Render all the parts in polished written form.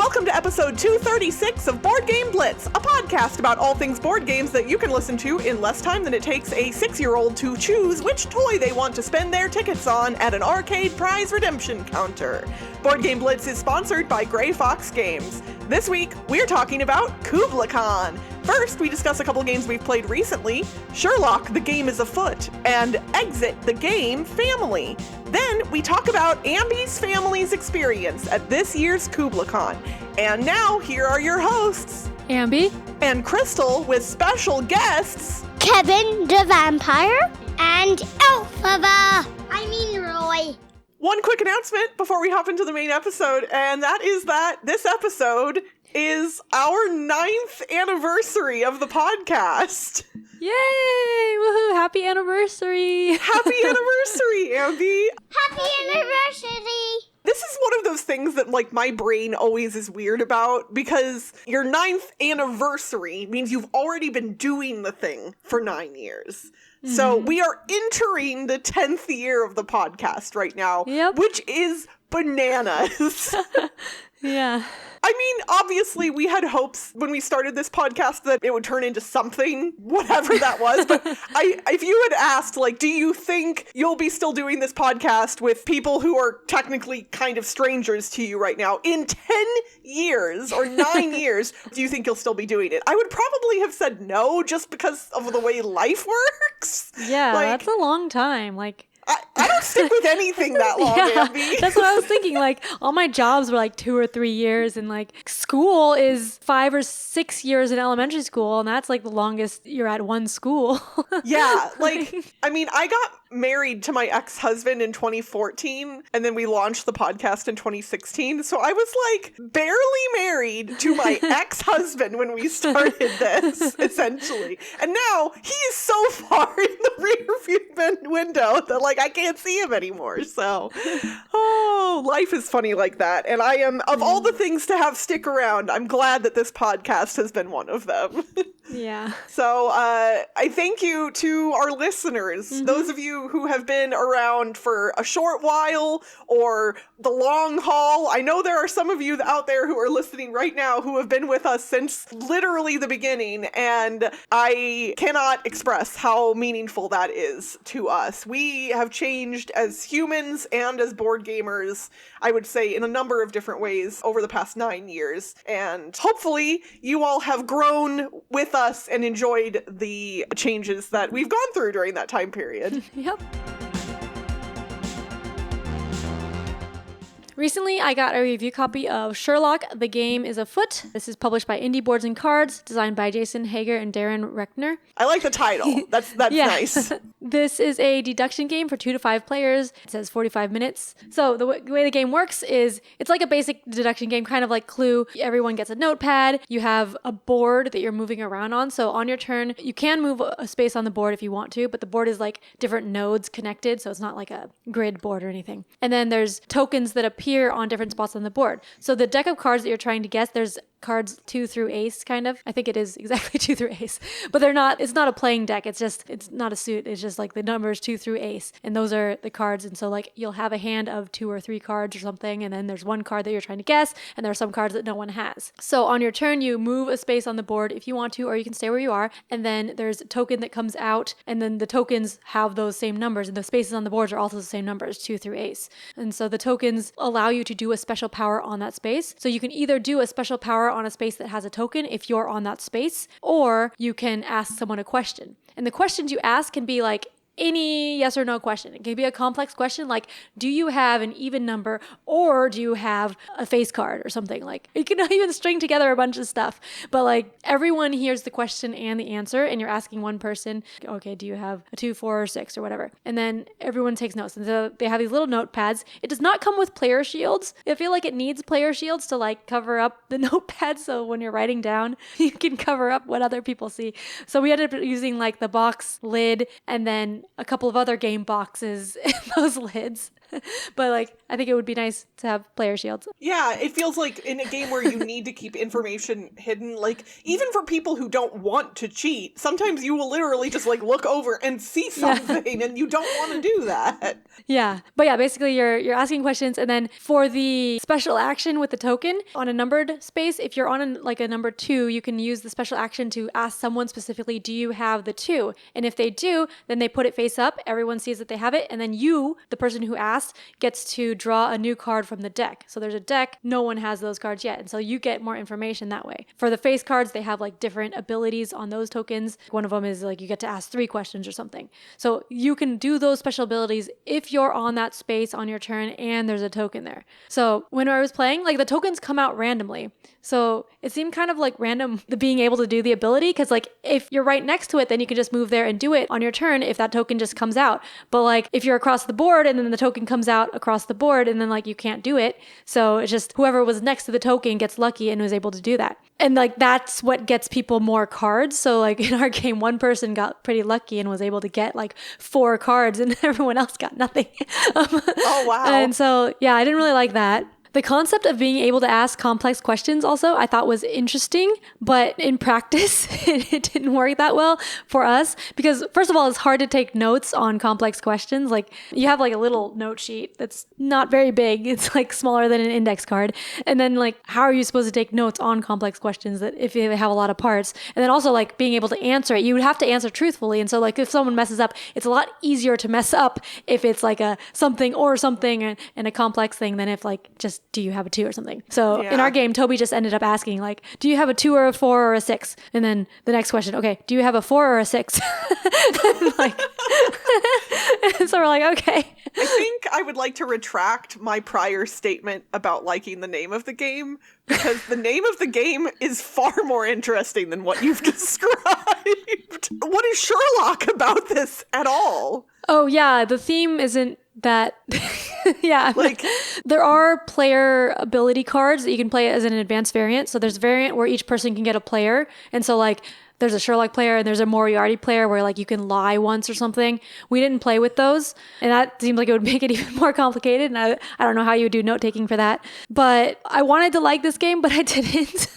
welcome to episode 236 of Board Game Blitz, a podcast about all things board games that you can listen to in less time than it takes a 6-year-old to choose which toy they want to spend their tickets on at an arcade prize redemption counter. Board Game Blitz is sponsored by Grey Fox Games. This week, we're talking about KublaCON. First, we discuss a couple games we've played recently, Sherlock, the game is Afoot, and Exit, the game family. Then, we talk about Ambie's family's experience at this year's KublaCON. And now, here are your hosts, Ambie and Crystal, with special guests, Kevin the Vampire and Elphaba. Roy. One quick announcement before we hop into the main episode, and that is that this episode is our 9th anniversary of the podcast. Yay! Woohoo! Happy anniversary! Happy anniversary, Ambie! Happy anniversary! This is one of those things that, like, my brain always is weird about, because your 9th anniversary means you've already been doing the thing for 9 years. Mm-hmm. So we are entering the 10th year of the podcast right now, which is bananas. Yeah. I mean, obviously, we had hopes when we started this podcast that it would turn into something, whatever that was. But if you had asked, like, do you think you'll be still doing this podcast with people who are technically kind of strangers to you right now in 10 years or 9 years, do you think you'll still be doing it? I would probably have said no, just because of the way life works. Yeah, like, that's a long time. Like, I don't stick with anything that long, Ambie. That's what I was thinking. Like, all my jobs were like 2 or 3 years, and like school is 5 or 6 years in elementary school, and that's like the longest you're at one school. Yeah, like, I mean, I got married to my ex-husband in 2014, and then we launched the podcast in 2016. So I was like barely married to my ex-husband when we started this, essentially. And now he is so far in the rear-view window that, like, I can't see him anymore. So, life is funny like that. And I am, of all the things to have stick around, I'm glad that this podcast has been one of them. Yeah. So I thank you to our listeners, those of you who have been around for a short while or the long haul. I know there are some of you out there who are listening right now who have been with us since literally the beginning, and I cannot express how meaningful that is to us. We have changed as humans and as board gamers, I would say, in a number of different ways over the past 9 years, and hopefully you all have grown with us and enjoyed the changes that we've gone through during that time period. Yep. Recently, I got a review copy of Sherlock, the game is Afoot. This is published by Indie Boards and Cards, designed by Jason Hager and Darren Reckner. I like the title. That's nice. This is a deduction game for 2 to 5 players. It says 45 minutes. So the way the game works is it's like a basic deduction game, kind of like Clue. Everyone gets a notepad. You have a board that you're moving around on. So on your turn, you can move a space on the board if you want to, but the board is like different nodes connected. So it's not like a grid board or anything. And then there's tokens that appear on different spots on the board. So the deck of cards that you're trying to guess, there's cards 2 through ace, kind of. I think it is exactly 2 through ace, but it's not a playing deck. It's not a suit. It's just like the numbers 2 through ace, and those are the cards. And so like you'll have a hand of 2 or 3 cards or something, and then there's one card that you're trying to guess, and there are some cards that no one has. So on your turn, you move a space on the board if you want to, or you can stay where you are, and then there's a token that comes out, and then the tokens have those same numbers, and the spaces on the boards are also the same numbers, 2 through ace. And so the tokens allow you to do a special power on that space. So you can either do a special power on a space that has a token if you're on that space, or you can ask someone a question. And the questions you ask can be like any yes or no question. It can be a complex question like, do you have an even number, or do you have a face card or something? Like, you can even string together a bunch of stuff, but like everyone hears the question and the answer, and you're asking one person, okay, do you have a 2, 4, or 6 or whatever? And then everyone takes notes. And so they have these little notepads. It does not come with player shields. I feel like it needs player shields to like cover up the notepad, so when you're writing down, you can cover up what other people see. So we ended up using like the box lid and then a couple of other game boxes in those lids. But like, I think it would be nice to have player shields. Yeah, it feels like in a game where you need to keep information hidden, like even for people who don't want to cheat, sometimes you will literally just like look over and see something and you don't want to do that. Yeah. But yeah, basically you're asking questions, and then for the special action with the token on a numbered space, if you're on a number 2, you can use the special action to ask someone specifically, do you have the 2? And if they do, then they put it face up, everyone sees that they have it, and then you, the person who asked, gets to draw a new card from the deck. So there's a deck, no one has those cards yet, and so you get more information that way. For the face cards, they have like different abilities on those tokens. One of them is like you get to ask 3 questions or something. So you can do those special abilities if you're on that space on your turn and there's a token there. So when I was playing, like the tokens come out randomly. So it seemed kind of like random the being able to do the ability, because like if you're right next to it, then you can just move there and do it on your turn if that token just comes out. But like if you're across the board and then the token comes out across the board and then like you can't do it. So it's just whoever was next to the token gets lucky and was able to do that. And like that's what gets people more cards. So like in our game, one person got pretty lucky and was able to get like 4 cards and everyone else got nothing. Oh, wow. And so, yeah, I didn't really like that. The concept of being able to ask complex questions also I thought was interesting, but in practice, it didn't work that well for us because first of all, it's hard to take notes on complex questions. Like you have like a little note sheet that's not very big. It's like smaller than an index card. And then like, how are you supposed to take notes on complex questions that if they have a lot of parts? And then also like being able to answer it, you would have to answer truthfully. And so like if someone messes up, it's a lot easier to mess up if it's like a something or something and a complex thing than if like just do you have a 2 or something? So in our game, Toby just ended up asking like, do you have a 2 or a 4 or a 6? And then the next question, okay, do you have a 4 or a 6? Like, so we're like, okay. I think I would like to retract my prior statement about liking the name of the game, because the name of the game is far more interesting than what you've described. What is Sherlock about this at all? Oh yeah, the theme isn't that yeah, like there are player ability cards that you can play as an advanced variant. So there's a variant where each person can get a player, and so like there's a Sherlock player and there's a Moriarty player where like you can lie once or something. We didn't play with those, and that seemed like it would make it even more complicated, and I don't know how you would do note taking for that. But I wanted to like this game, but I didn't.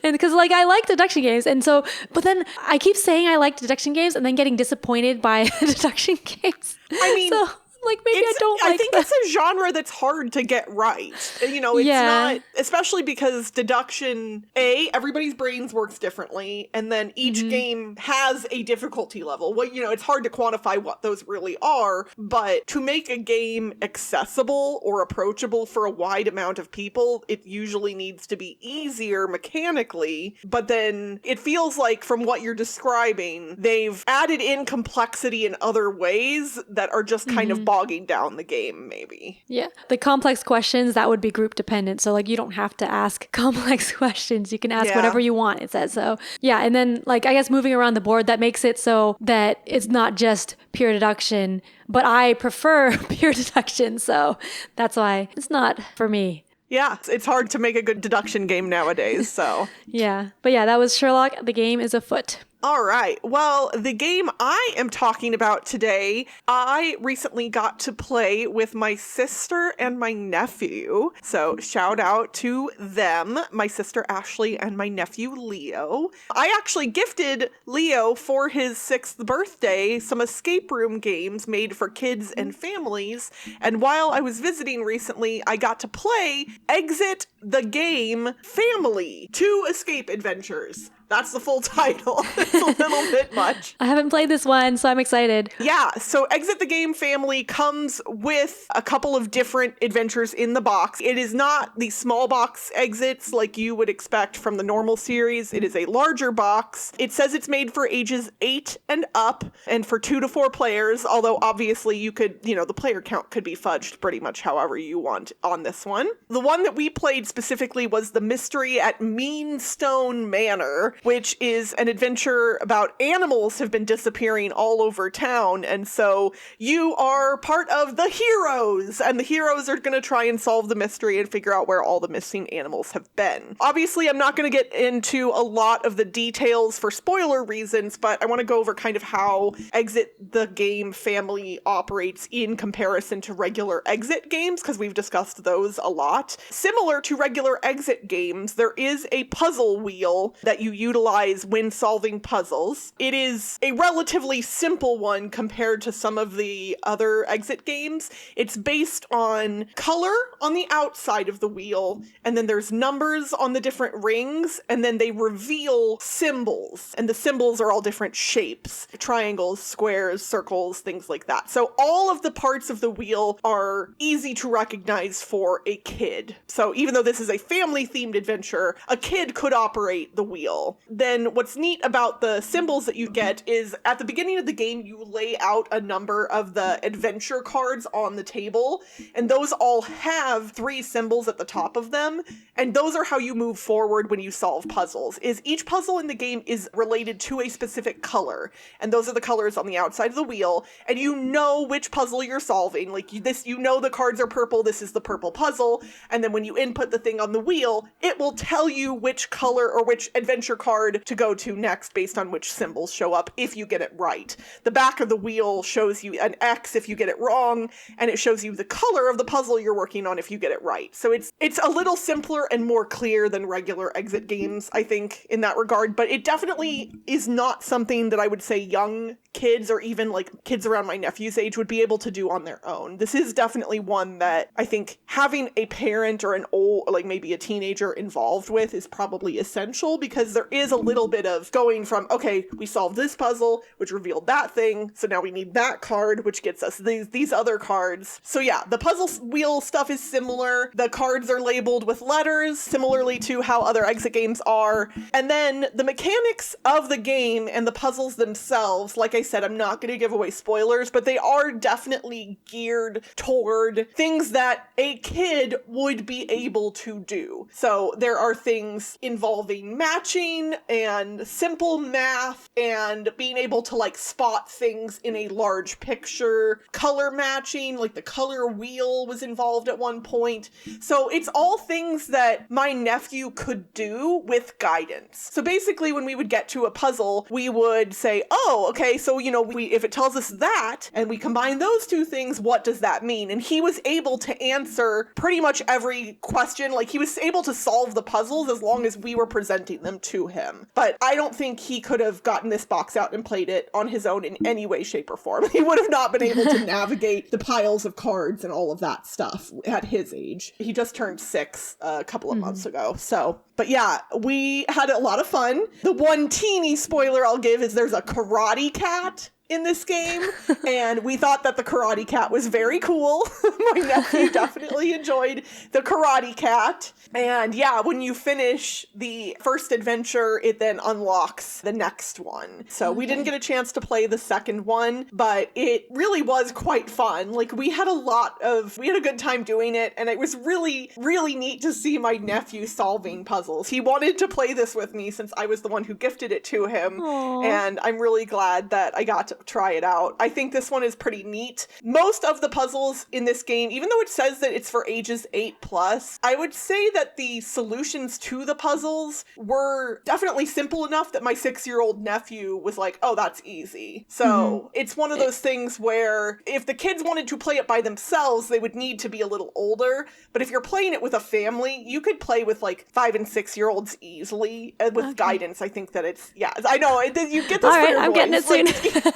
And because like I like deduction games, and so but then I keep saying I like deduction games and then getting disappointed by deduction games. I mean, so, like maybe I don't like I think that. it's a genre that's hard to get right. You know, it's not, especially because deduction, everybody's brains works differently, and then each game has a difficulty level. Well, you know, it's hard to quantify what those really are, but to make a game accessible or approachable for a wide amount of people, it usually needs to be easier mechanically, but then it feels like from what you're describing, they've added in complexity in other ways that are just kind of bogging down the game, maybe. Yeah. The complex questions, that would be group dependent. So like you don't have to ask complex questions. You can ask whatever you want, it says. So yeah. And then like, I guess moving around the board, that makes it so that it's not just pure deduction, but I prefer pure deduction. So that's why it's not for me. Yeah, it's hard to make a good deduction game nowadays, so. Yeah. But yeah, that was Sherlock. The game is Afoot. All right. Well, the game I am talking about today, I recently got to play with my sister and my nephew. So shout out to them, my sister Ashley and my nephew Leo. I actually gifted Leo for his 6th birthday some escape room games made for kids and families. And while I was visiting recently, I got to play Exit the Game Family 2 Escape Adventures. That's the full title. It's a little bit much. I haven't played this one, so I'm excited. Yeah, so Exit the Game Family comes with a couple of different adventures in the box. It is not the small box exits like you would expect from the normal series. It is a larger box. It says it's made for ages 8 and up and for 2 to 4 players, although obviously you could, you know, the player count could be fudged pretty much however you want on this one. The one that we played specifically was the Mystery at Meanstone Manor, which is an adventure about animals have been disappearing all over town. And so you are part of the heroes, and the heroes are going to try and solve the mystery and figure out where all the missing animals have been. Obviously, I'm not going to get into a lot of the details for spoiler reasons, but I want to go over kind of how Exit the Game family operates in comparison to regular Exit games, because we've discussed those a lot. Similar to regular Exit games, there is a puzzle wheel that you utilize when solving puzzles. It is a relatively simple one compared to some of the other Exit games. It's based on color on the outside of the wheel, and then there's numbers on the different rings, and then they reveal symbols, and the symbols are all different shapes: triangles, squares, circles, things like that. So all of the parts of the wheel are easy to recognize for a kid. So even though this is a family-themed adventure, a kid could operate the wheel. Then what's neat about the symbols that you get is at the beginning of the game, you lay out a number of the adventure cards on the table, and those all have 3 symbols at the top of them, and those are how you move forward when you solve puzzles. Is each puzzle in the game is related to a specific color, and those are the colors on the outside of the wheel, and you know which puzzle you're solving. Like you know the cards are purple, this is the purple puzzle, and then when you input the thing on the wheel, it will tell you which color or which adventure card to go to next based on which symbols show up if you get it right. The back of the wheel shows you an X if you get it wrong, and it shows you the color of the puzzle you're working on if you get it right. So it's a little simpler and more clear than regular Exit games, I think, in that regard, but it definitely is not something that I would say young kids or even like kids around my nephew's age would be able to do on their own. This is definitely one that I think having a parent or an old, like maybe a teenager involved with is probably essential, because there is a little bit of going from, okay, we solved this puzzle, which revealed that thing, so now we need that card, which gets us these other cards. So yeah, the puzzle wheel stuff is similar. The cards are labeled with letters, similarly to how other Exit games are. And then the mechanics of the game and the puzzles themselves, like I said, I'm not going to give away spoilers, but they are definitely geared toward things that a kid would be able to do. So there are things involving matching and simple math and being able to like spot things in a large picture, color matching, like the color wheel was involved at one point. So it's all things that my nephew could do with guidance. So basically when we would get to a puzzle, we would say, oh, okay, so if it tells us that and we combine those 2 things, what does that mean? And he was able to answer pretty much every question. Like he was able to solve the puzzles as long as we were presenting them to him. But I don't think he could have gotten this box out and played it on his own in any way, shape, or form. He would have not been able to navigate the piles of cards and all of that stuff at his age. He just turned 6 a couple of months ago. So, but yeah, we had a lot of fun. The one teeny spoiler I'll give is there's a karate cat in this game, and we thought that the karate cat was very cool. My nephew definitely enjoyed the karate cat. And yeah, when you finish the first adventure, it then unlocks the next one. So we didn't get a chance to play the second one, but it really was quite fun. Like we had a good time doing it, and it was really, really neat to see my nephew solving puzzles. He wanted to play this with me since I was the one who gifted it to him. Aww. And I'm really glad that I got to try it out. I think this one is pretty neat. Most of the puzzles in this game, even though it says that it's for ages 8+, I would say that the solutions to the puzzles were definitely simple enough that my 6-year-old nephew was like, oh, that's easy. So it's one of those things where if the kids wanted to play it by themselves, they would need to be a little older. But if you're playing it with a family, you could play with like 5 and 6-year-olds easily with guidance. I think that it's, yeah, I know you get this. All right, I'm getting it soon.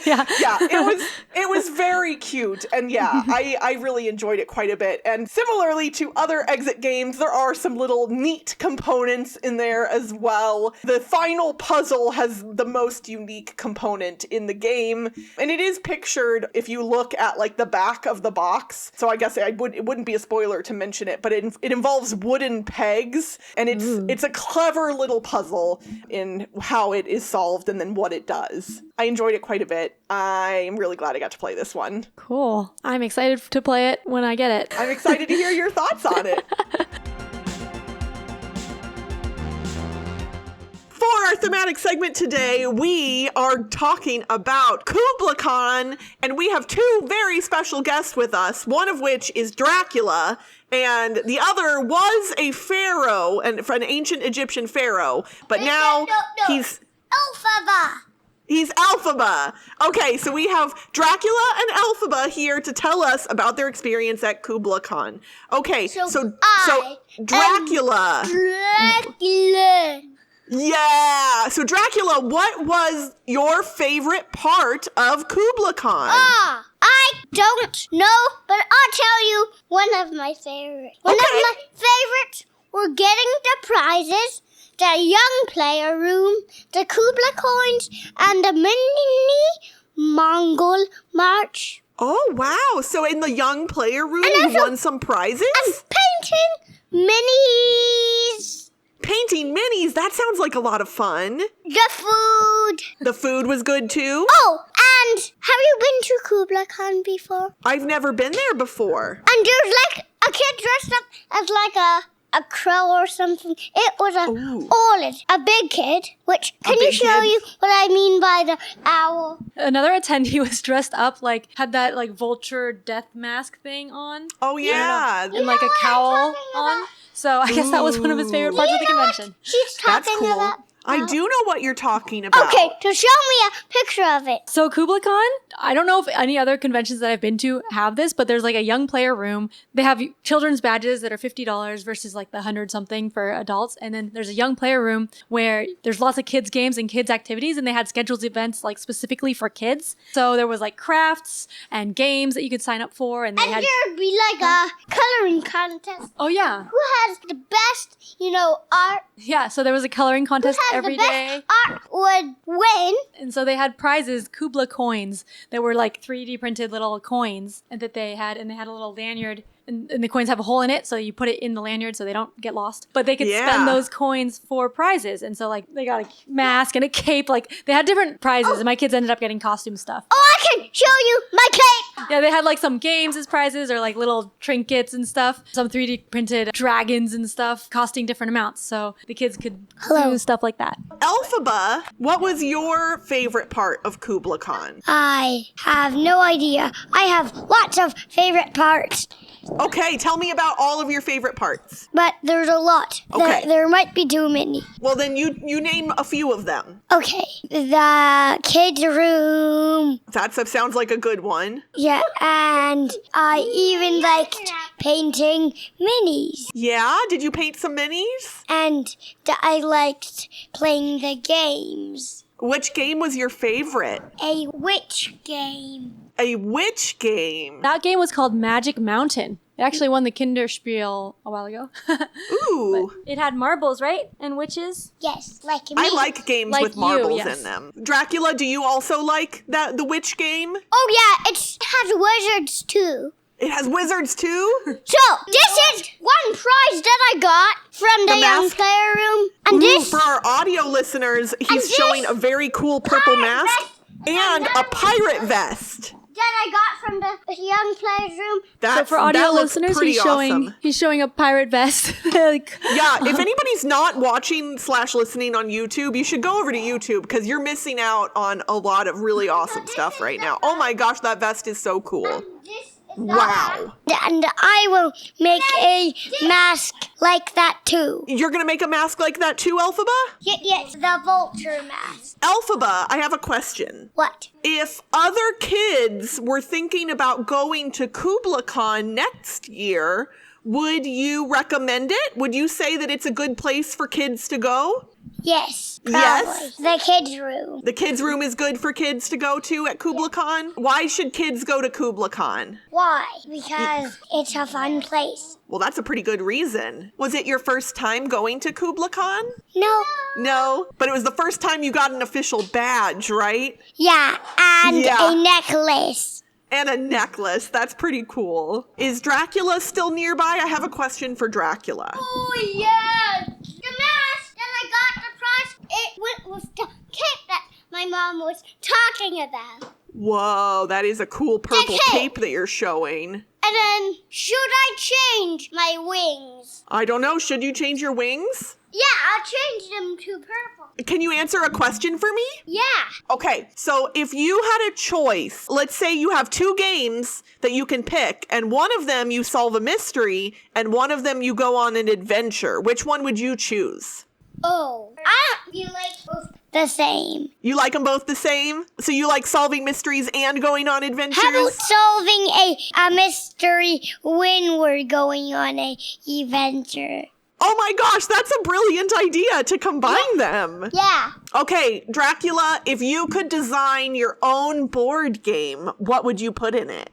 Yeah, it was very cute, and yeah, I really enjoyed it quite a bit. And similarly to other Exit games, there are some little neat components in there as well. The final puzzle has the most unique component in the game, and it is pictured if you look at like the back of the box. So I guess it wouldn't be a spoiler to mention it, but it involves wooden pegs, and it's a clever little puzzle in how it is solved and then what it does. I enjoyed it quite a bit. I'm really glad I got to play this one. Cool. I'm excited to play it when I get it. I'm excited to hear your thoughts on it. For our thematic segment today, we are talking about KublaCon, and we have two very special guests with us, one of which is Dracula, and the other was a pharaoh, an ancient Egyptian pharaoh, but now he's... Elphaba. He's Elphaba. Okay, so we have Dracula and Elphaba here to tell us about their experience at KublaCon. Okay, so Dracula. Dracula. Yeah. So Dracula, what was your favorite part of KublaCon? I don't know, but I'll tell you one of my favorites. One of my favorites were getting the prizes, the young player room, the Kubla coins, and the mini Mongol march. Oh, wow. So in the young player room, you won some prizes? And painting minis. Painting minis? That sounds like a lot of fun. The food. The food was good too? Oh, and have you been to KublaCon before? I've never been there before. And there's like a kid dressed up as like a crow or something. It was a big kid. Which, can you show you what I mean by the owl? Another attendee was dressed up, like, had that, like, vulture death mask thing on. Oh, yeah. And, like, a cowl on. So I guess that was one of his favorite parts of the convention. She's talking cool. about. I do know what you're talking about. Okay, so show me a picture of it. So KublaCon, I don't know if any other conventions that I've been to have this, but there's like a young player room. They have children's badges that are $50 versus like the 100 something for adults. And then there's a young player room where there's lots of kids games and kids activities, and they had scheduled events like specifically for kids. So there was like crafts and games that you could sign up for, and they had there'd be like a coloring contest. Oh yeah. Who has the best, art? Yeah, so there was a coloring contest every day. Art would win. And so they had prizes, Kubla coins, that were like 3D printed little coins, and that they had a little lanyard. And the coins have a hole in it, so you put it in the lanyard so they don't get lost. But they could spend those coins for prizes. And so, like, they got a mask and a cape. Like, they had different prizes, and my kids ended up getting costume stuff. Oh, I can show you my cape. Yeah, they had, like, some games as prizes or, like, little trinkets and stuff. Some 3D printed dragons and stuff costing different amounts. So the kids could do stuff like that. Elphaba, what was your favorite part of KublaCon? I have no idea. I have lots of favorite parts. Okay, tell me about all of your favorite parts. But there's a lot. Okay. There might be too many. Well, then you name a few of them. Okay. The kids' room. That sounds like a good one. Yeah, and I even liked painting minis. Yeah? Did you paint some minis? And I liked playing the games. Which game was your favorite? A witch game. A witch game? That game was called Magic Mountain. It actually won the Kinderspiel a while ago. Ooh. But it had marbles, right? And witches? Yes, like me. I like games Like with marbles you, yes. in them. Dracula, do you also like the witch game? Oh yeah, it has wizards too. It has wizards too? So, this is one prize that I got from the young mask? player room. And Ooh, this for our audio listeners, he's showing a very cool purple mask and a pirate vest. that I got from the young players room. So for audio listeners, awesome. he's showing a pirate vest. Yeah, if anybody's not watching / listening on YouTube, you should go over to YouTube because you're missing out on a lot of really awesome stuff right now. Oh my gosh, that vest is so cool. Wow. And I will make a mask like that too. You're going to make a mask like that too, Elphaba? Yes, the vulture mask. Elphaba, I have a question. What? If other kids were thinking about going to KublaCon next year, would you recommend it? Would you say that it's a good place for kids to go? Yes, probably. Yes? The kids' room. The kids' room is good for kids to go to at KublaCon? Why should kids go to KublaCon? Why? Because it's a fun place. Well, that's a pretty good reason. Was it your first time going to KublaCon? No. No, but it was the first time you got an official badge, right? Yeah, and Yeah. a necklace. And a necklace. That's pretty cool. Is Dracula still nearby? I have a question for Dracula. Oh, yes. The mask that I got the prize, it went with the cape that my mom was talking about. Whoa, that is a cool purple cape. cape that you're showing. And then, should I change my wings? I don't know. Should you change your wings? Yeah, I'll change them to purple. Can you answer a question for me? Yeah. Okay, so if you had a choice, let's say you have 2 games that you can pick, and one of them you solve a mystery, and one of them you go on an adventure. Which one would you choose? Oh, I feel like both the same. You like them both the same? So you like solving mysteries and going on adventures? How about solving a mystery when we're going on a adventure? Oh my gosh, that's a brilliant idea to combine them. Yeah. Okay, Dracula, if you could design your own board game, what would you put in it?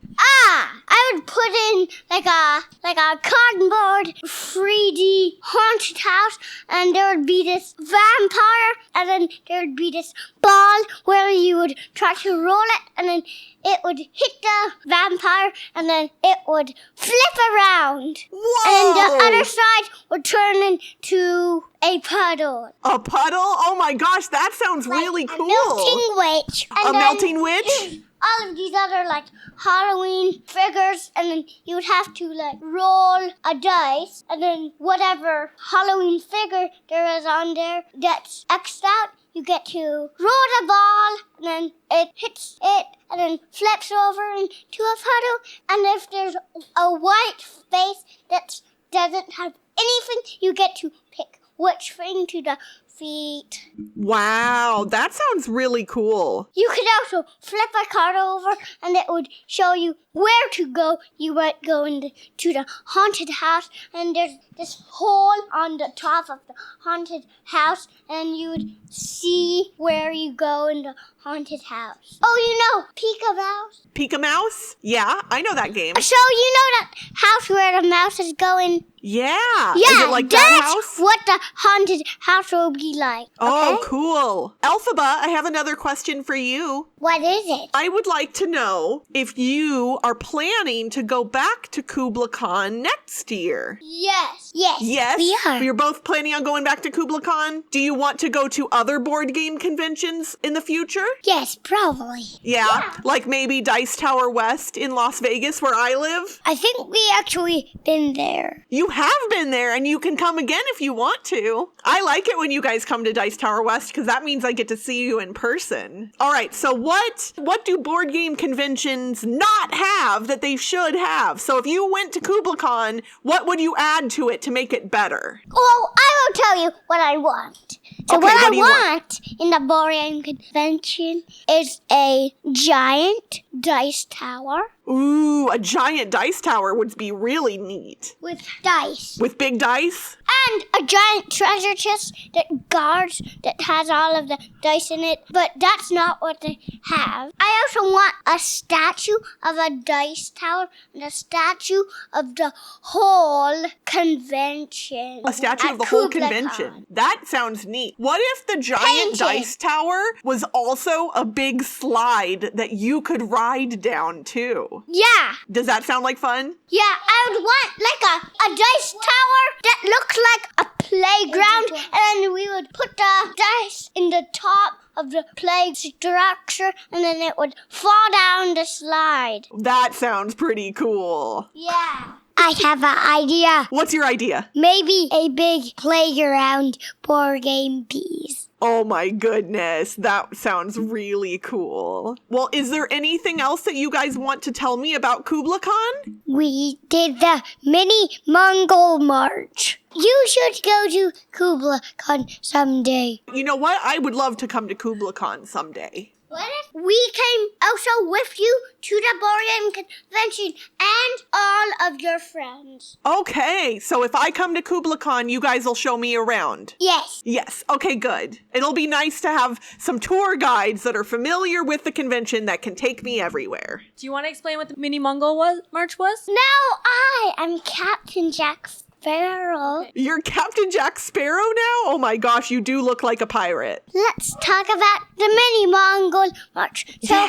I would put in like a cardboard 3D haunted house, and there would be this vampire, and then there would be this ball where you would try to roll it, and then it would hit the vampire, and then it would flip around. Whoa! And the other side would turn into a puddle. A puddle? Oh my gosh, that sounds really cool. A melting witch. A melting witch? All of these other like Halloween figures, and then you would have to like roll a dice, and then whatever Halloween figure there is on there gets X'd out. You get to roll the ball, and then it hits it, and then flips over into a puddle. And if there's a white space that doesn't have anything, you get to pick which thing to defeat. Wow, that sounds really cool. You could also flip a card over, and it would show you where to go. You might go to the haunted house, and there's this hole on the top of the haunted house, and you would see where you go in the haunted house. Oh, you know, Peek-a-Mouse? Peek-a-Mouse? Yeah, I know that game. So you know that house where the mouse is going? Yeah. Yeah, Is it like that that's house? what the haunted house will be like. Oh, Okay? cool. Elphaba, I have another question for you. What is it? I would like to know if you are planning to go back to KublaCon next year. Yes. Yes. Yes? We are. You're both planning on going back to KublaCon? Do you want to go to other board game conventions in the future? Yes, probably. Yeah? Like maybe Dice Tower West in Las Vegas where I live? I think we actually been there. You have been there, and you can come again if you want to. I like it when you guys come to Dice Tower West because that means I get to see you in person. All right, so what do board game conventions not have that they should have? So if you went to KublaCon, what would you add to it to make it better? Well, I will tell you what I want. So Okay, what what I do you want in the board game convention is a giant dice tower Ooh, a giant dice tower would be really neat. with dice. With big dice? And a giant treasure chest that guards, that has all of the dice in it. But that's not what they have. I also want a statue of a dice tower and a statue of the whole convention. A statue at of the whole KublaCon. convention. That sounds neat. What if the giant Painted. dice tower was also a big slide that you could ride down too? Yeah. Does that sound like fun? Yeah, I would want like a dice tower that looks like a playground, and then we would put the dice in the top of the play structure, and then it would fall down the slide. That sounds pretty cool. Yeah. I have an idea. What's your idea? Maybe a big playground board game piece. Oh my goodness, that sounds really cool. Well, is there anything else that you guys want to tell me about KublaCon? We did the mini Mongol March. You should go to KublaCon someday. You know what? I would love to come to KublaCon someday. What if we came also with you to the board game convention and all of your friends? Okay, so if I come to KublaCon, you guys will show me around. Yes. Yes, okay, good. It'll be nice to have some tour guides that are familiar with the convention that can take me everywhere. Do you want to explain what the mini Mongol march was? Now I am Captain Jack Sparrow. You're Captain Jack Sparrow now? Oh my gosh, you do look like a pirate. Let's talk about the mini Mongol March. So,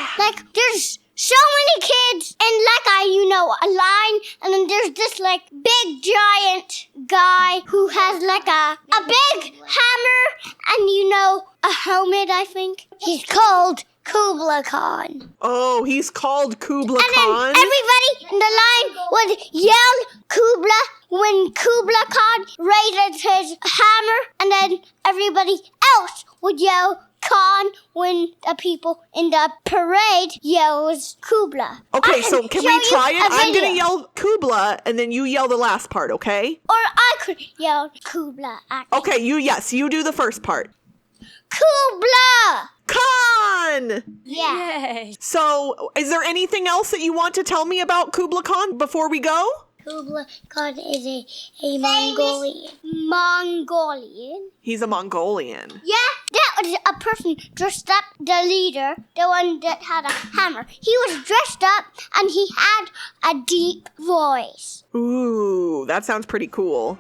there's so many kids and a line, and then there's this big giant guy who has a big hammer and a helmet, I think. He's called KublaCon. Oh, he's called KublaCon? And then everybody the line would yell Kubla when KublaCon raises his hammer, and then everybody else would yell Con when the people in the parade yells Kubla. Okay, so can we try it? I'm video. gonna yell Kubla, and then you yell the last part, okay? Or I could yell Kubla. Actually. Okay, you do the first part. Kubla! Con! Yeah. Yay. So, is there anything else that you want to tell me about KublaCon before we go? KublaCon is a Mongolian. He's a Mongolian. Yeah, that was a person dressed up, the leader, the one that had a hammer. He was dressed up and he had a deep voice. Ooh, that sounds pretty cool.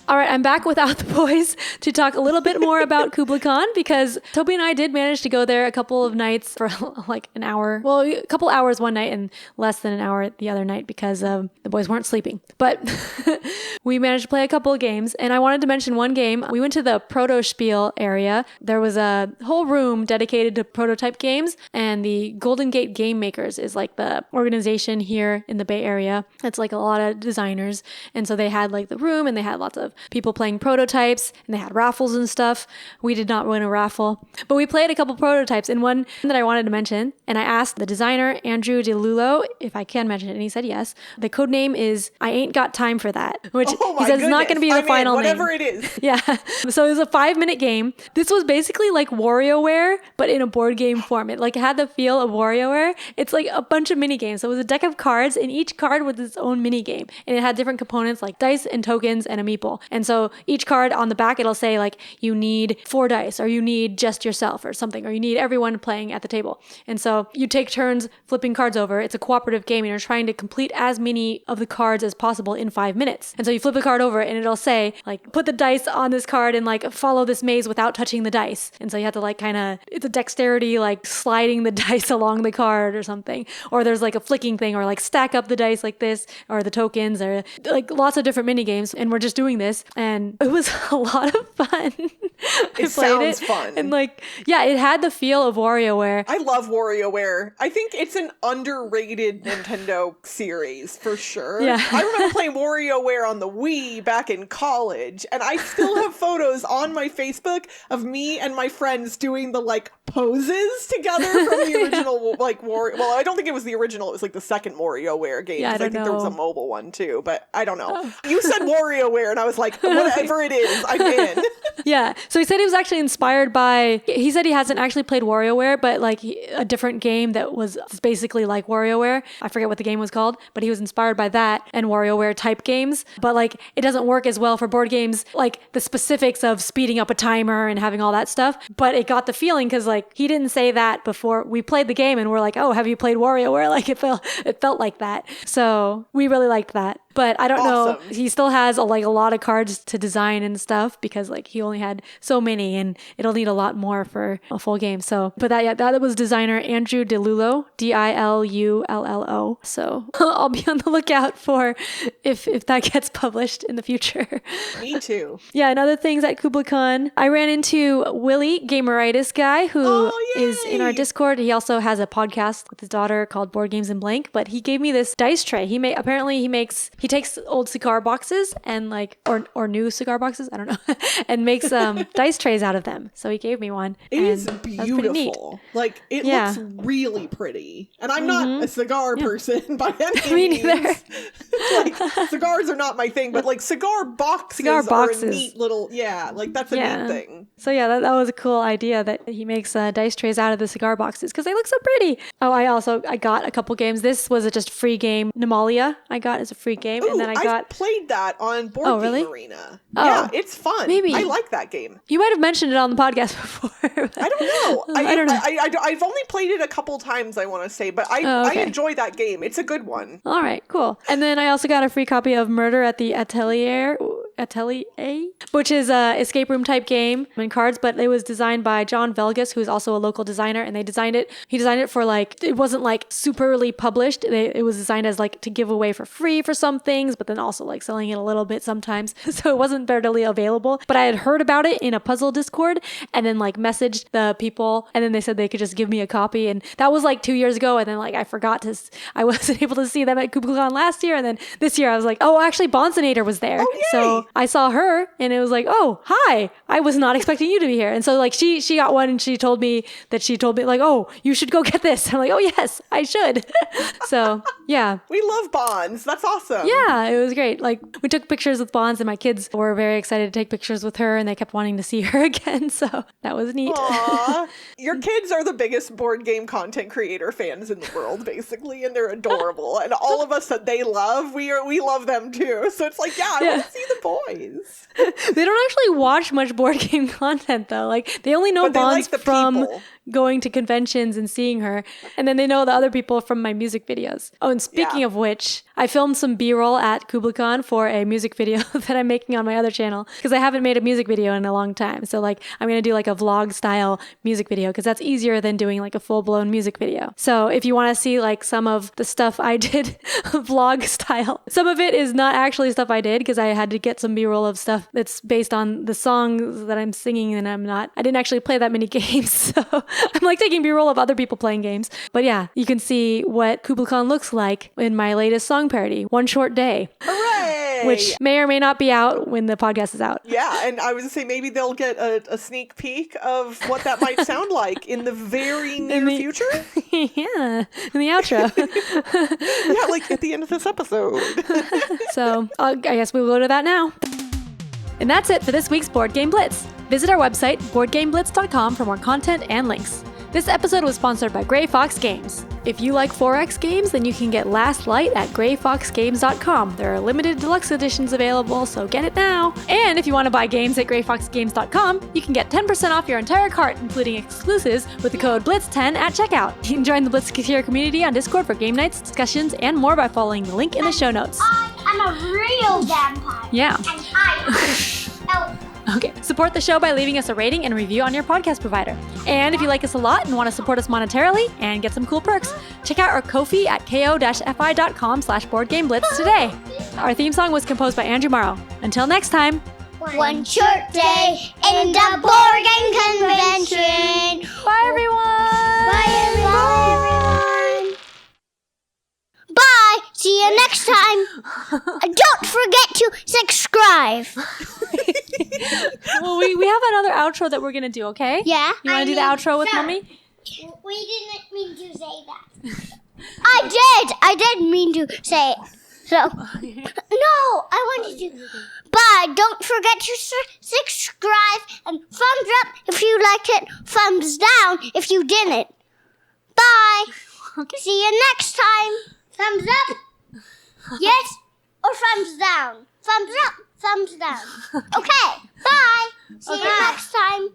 All right, I'm back without the boys to talk a little bit more about KublaCon because Toby and I did manage to go there a couple of nights for like an hour. Well, a couple hours one night and less than an hour the other night because the boys weren't sleeping. But we managed to play a couple of games, and I wanted to mention one game. We went to the Proto Spiel area. There was a whole room dedicated to prototype games, and the Golden Gate Game Makers is like the organization here in the Bay Area. It's like a lot of designers, and so they had like the room, and they had lots of people playing prototypes, and they had raffles and stuff. We did not win a raffle, but we played a couple prototypes, and one that I wanted to mention, and I asked the designer, Andrew DiLullo, if I can mention it, and he said yes. The code name is I Ain't Got Time for That, which he says is not going to be the final whatever name. Whatever it is. Yeah. So it was a 5-minute game. This was basically like WarioWare, but in a board game form. It like had the feel of WarioWare. It's like a bunch of mini games. So it was a deck of cards, and each card was its own mini game, and it had different components like dice and tokens and a meeple. And so each card on the back, it'll say like, you need 4 dice, or you need just yourself or something, or you need everyone playing at the table. And so you take turns flipping cards over. It's a cooperative game, and you're trying to complete as many of the cards as possible in 5 minutes. And so you flip a card over, and it'll say like, put the dice on this card and like follow this maze without touching the dice. And so you have to like kind of, it's a dexterity, like sliding the dice along the card or something. Or there's like a flicking thing, or like stack up the dice like this, or the tokens, or like lots of different mini games. And we're just doing this, and it was a lot of fun. It sounds fun. And like, yeah, it had the feel of WarioWare. I love WarioWare. I think it's an underrated Nintendo series for sure. Yeah. I remember playing WarioWare on the Wii back in college, and I still have photos on my Facebook of me and my friends doing the like poses together from the original like Well, I don't think it was the original. It was like the second WarioWare game. Yeah, I think there was a know. mobile one too, but I don't know. You said WarioWare, and I was like, whatever it is, I'm in. Yeah. So he said he was actually inspired by, he said he hasn't actually played WarioWare, but like a different game that was basically like WarioWare. I forget what the game was called, but he was inspired by that and WarioWare type games. But like, it doesn't work as well for board games, like the specifics of speeding up a timer and having all that stuff. But it got the feeling because like he didn't say that before we played the game, and we're like, oh, have you played WarioWare? Like it felt like that. So we really liked that. But I don't know. He still has a lot of cards to design and stuff because like he only had so many, and it'll need a lot more for a full game. So, but that was designer Andrew DiLullo, DiLullo. So I'll be on the lookout for if that gets published in the future. Me too. Yeah, and other things at KublaCon, I ran into Willie, Gameritis guy, who is in our Discord. He also has a podcast with his daughter called Board Games in Blank, but he gave me this dice tray. He takes old cigar boxes and like, or new cigar boxes, I don't know, and makes dice trays out of them. So he gave me one. It is beautiful. Like it looks really pretty. And I'm not a cigar person by any Me means. neither. Like cigars are not my thing, but like cigar boxes are a neat little, like that's a neat thing. So yeah, that was a cool idea that he makes dice trays out of the cigar boxes because they look so pretty. Oh, I got a couple games. This was just free game. Nimalia I got as a free game. Ooh, and then I played that on Board Game Arena. Oh, yeah, it's fun. Maybe. I like that game. You might have mentioned it on the podcast before. I don't know. I don't know. I've only played it a couple times, I want to say, but I enjoy that game. It's a good one. All right, cool. And then I also got a free copy of Murder at the Atelier. Atelier, which is a escape room type game and cards, but it was designed by John Velgus, who's also a local designer, and he designed it for like, it wasn't like superly published. It was designed as like to give away for free for some things, but then also like selling it a little bit sometimes. So it wasn't readily available, but I had heard about it in a puzzle Discord and then like messaged the people, and then they said they could just give me a copy. And that was like 2 years ago. And then like I wasn't able to see them at KublaCon last year. And then this year I was like, oh, actually Bonsonator was there. Oh, so I saw her and it was like, oh, hi. I was not expecting you to be here. And so like she got one and she told me like, oh, you should go get this. I'm like, oh yes, I should. So yeah. We love Bonds. That's awesome. Yeah, it was great. Like we took pictures with Bonds and my kids were very excited to take pictures with her and they kept wanting to see her again. So that was neat. Aww. Your kids are the biggest board game content creator fans in the world, basically, and they're adorable. And all of us that they love, we love them too. So it's like, I want to see the boys. They don't actually watch much board game content though. Like they only know Bonds from people. Going to conventions and seeing her. And then they know the other people from my music videos. Oh, and speaking of which, I filmed some B-roll at KublaCon for a music video that I'm making on my other channel because I haven't made a music video in a long time. So like I'm going to do like a vlog style music video because that's easier than doing like a full-blown music video. So if you want to see like some of the stuff I did vlog style, some of it is not actually stuff I did because I had to get some B-roll of stuff that's based on the songs that I'm singing and I didn't actually play that many games. So I'm like taking B-roll of other people playing games. But yeah, you can see what KublaCon looks like in my latest song parody, One Short Day. Hooray! Which may or may not be out when the podcast is out. Yeah, and I was going to say maybe they'll get a sneak peek of what that might sound like in the very near future. Yeah, in the outro. Yeah, like at the end of this episode. So I guess we'll go to that now. And that's it for this week's Board Game Blitz. Visit our website, boardgameblitz.com, for more content and links. This episode was sponsored by Grey Fox Games. If you like 4X games, then you can get Last Light at greyfoxgames.com. There are limited deluxe editions available, so get it now. And if you want to buy games at greyfoxgames.com, you can get 10% off your entire cart, including exclusives, with the code BLITZ10 at checkout. You can join the Blitzketeer community on Discord for game nights, discussions, and more by following the link in the show notes. I'm a real vampire. Yeah. And I Okay, support the show by leaving us a rating and review on your podcast provider. And if you like us a lot and want to support us monetarily and get some cool perks, check out our Ko-fi at ko-fi.com/boardgameblitz today. Our theme song was composed by Andrew Morrow. Until next time. One short day in the board game convention. Bye, everyone. Bye, everyone. Bye. See you next time. Don't forget to subscribe. Well, we have another outro that we're going to do, okay? Yeah. You want to do the outro with Mommy? We didn't mean to say that. I did mean to say it. So, no, I wanted to. But don't forget to subscribe and thumbs up if you liked it, thumbs down if you didn't. Bye. Okay. See you next time. Thumbs up? Yes? Or thumbs down? Thumbs up, thumbs down. Okay, bye. See you next time.